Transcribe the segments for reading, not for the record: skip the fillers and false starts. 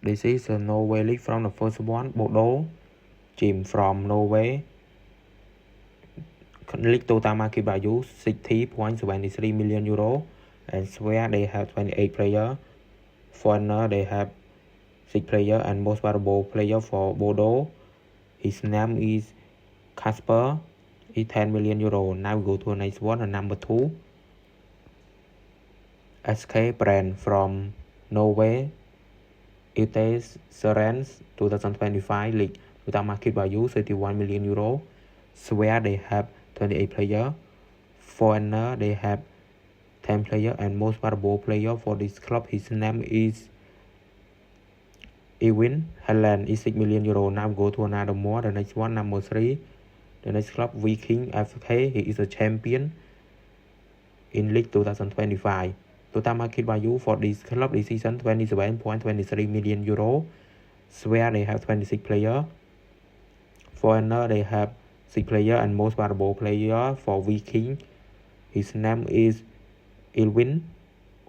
This is a Norway league from the first one, Bodo, Jim from Norway. League total market value 60.73 million euro, and Swear they have 28 players. Foreigner they have 6 players, and most valuable player for Bodo, his name is Kasper, is 10 million euro. Now we go to the next one, and number 2. SK brand from Norway, Utes Serens 2025 league total market value 31 million euro. Swear they have 28 players. Foreigner they have 10 players, and most valuable player for this club, his name is Ewin Haaland, is 6 million euro. Now go to another more, the next one, number 3. The next club, Viking FK, he is a champion in league 2025. Total market value for this club this season 27.23 million euro. Swear they have 26 players. Foreigner they have 6 players, and most valuable player for Viking, his name is Ilwin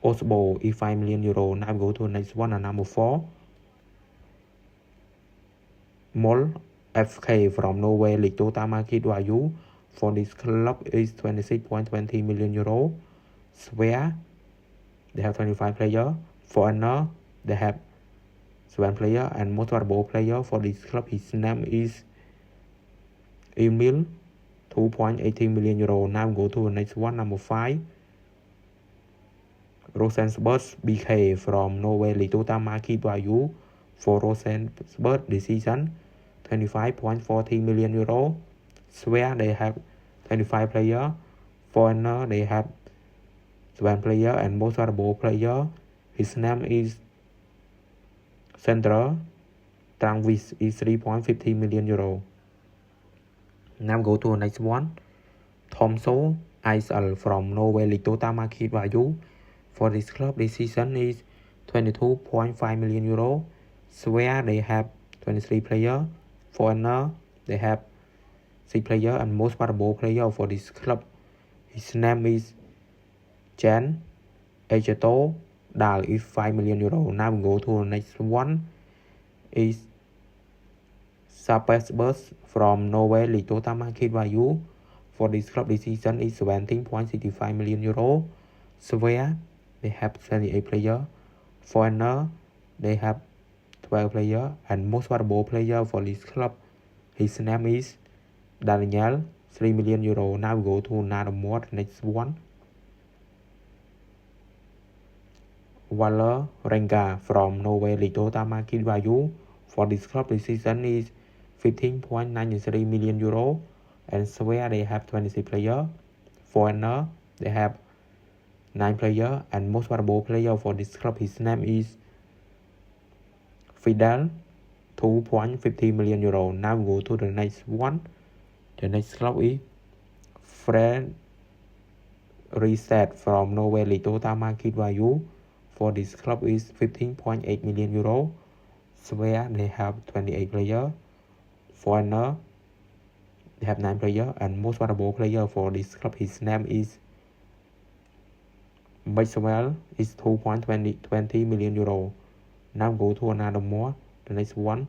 Osbo, is 5 million euro. Now go to the next one, and number 4. Mol FK from Norway league total market value for this club is 26.20 million euro. Swear they have 25 players. Foreigner they have 7 players, and most valuable player for this club, his name is Emil, 2.18 million euro. Now go to the next one, number 5. Rosenborg BK from Norway league total market value for Rosenborg this season 25.40 million euro. Swear they have 25 players. Foreigner they have 7 players, and most valuable player, his name is Sandra Trangvis, is 3.50 million euro. Now go to the next one. Tromsø ISL from Norway league total market value for this club this season is 22.5 million euro. Swear they have 23 players. Foreigner they have 6 players, and most valuable player for this club, his name is Jan Ejeto Dahl, is 5 million euro. Now we go to the next one is Sarpsborg from Norway league total market value for this club this season is 17.65 million euro. Swear they have 28 players. Foreigner they have 12 players, and most valuable player for this club, his name is Daniel, 3 million euro. Now we go to another more, next one. Waller Renga from Norway league total market value for this club this season is 15.93 million euro, and Swear they have 26 players. Foreigner they have 9 players, and most valuable player for this club, his name is Fidel, 2.50 million euro. Now we go to the next one. The next club is Fred Reset from Norway league total market value for this club is 15.8 million euro. Swear they have 28 players. Foreigner they have 9 players, and most valuable player for this club, his name is Maxwell, is 2.20 million euro. Now go to another more, the next one.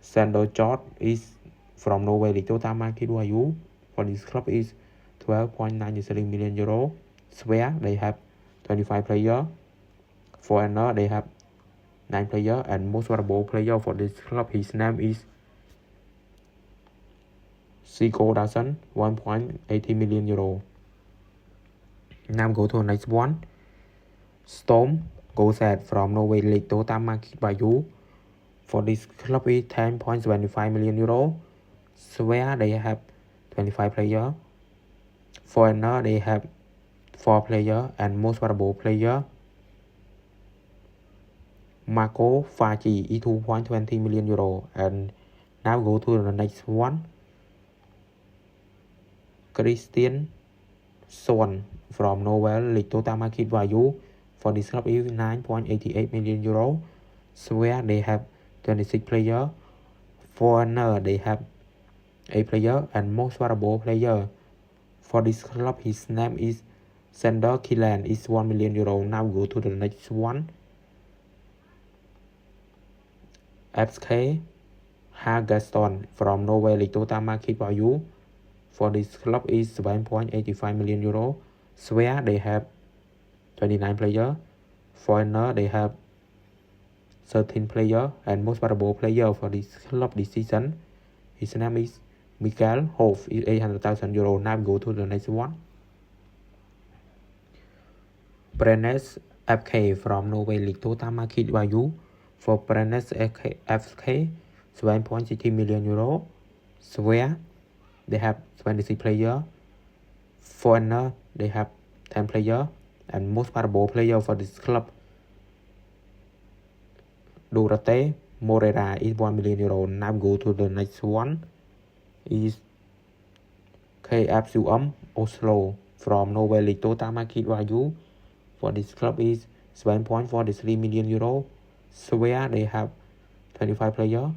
Sander George is from Norway league total market value for this club is 12.93 million euro. Swear they have 25 players. Foreigner they have 9 players, and most valuable player for this club, his name is Sigurd Dassen, 1.80 million euro. Now go to the next one. Storm Goset from Norway league total market value for this club is 10.25 million euro. Swear they have 25 players. Foreigner they have 4 players, and most valuable player Marco Faji is 2.20 million euro. And now go to the next one. Christian Son from Norway league total market value for this club is 9.88 million euro. Swear they have 26 players. Foreigner they have 8 players, and most valuable player for this club, his name is Sander Killand, is 1 million euro. Now go to the next one. FK Haggeston from Norway League total market value for this club is 7.85 million euro. Swear they have 29 players. Foreigner they have 13 players, and most valuable player for this club this season, his name is Mikael Hoff, is 800,000 euro. Now go to the next one. Brennes FK from Norway League total market value for Brennes FK 7.60 million euro. Swear they have 26 players. Foreigner they have 10 players, and most valuable player for this club, Dorate Morera, is 1 million euro. Now go to the next one. Is KFUM Oslo from Norway League total market value for this club is 7.43 million euro. Swear they have 25 players.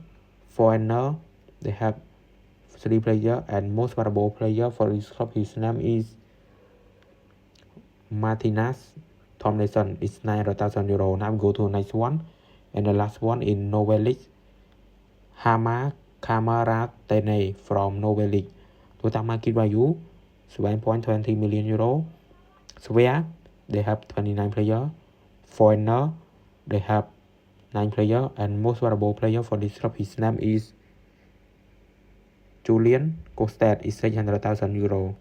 Foreigner they have 3 players, and most valuable player for this club, his name is Martinez Tomlinson, is 900,000 euro. Now go to the next one. And the last one in Norway League, Hamar Kamaratene from Norway League total market value 7.20 million euro. Swear they have 29 players. Foreigner they have 9 players, and most valuable player for this club, his name is Julian Kosted, is 600,000 euro.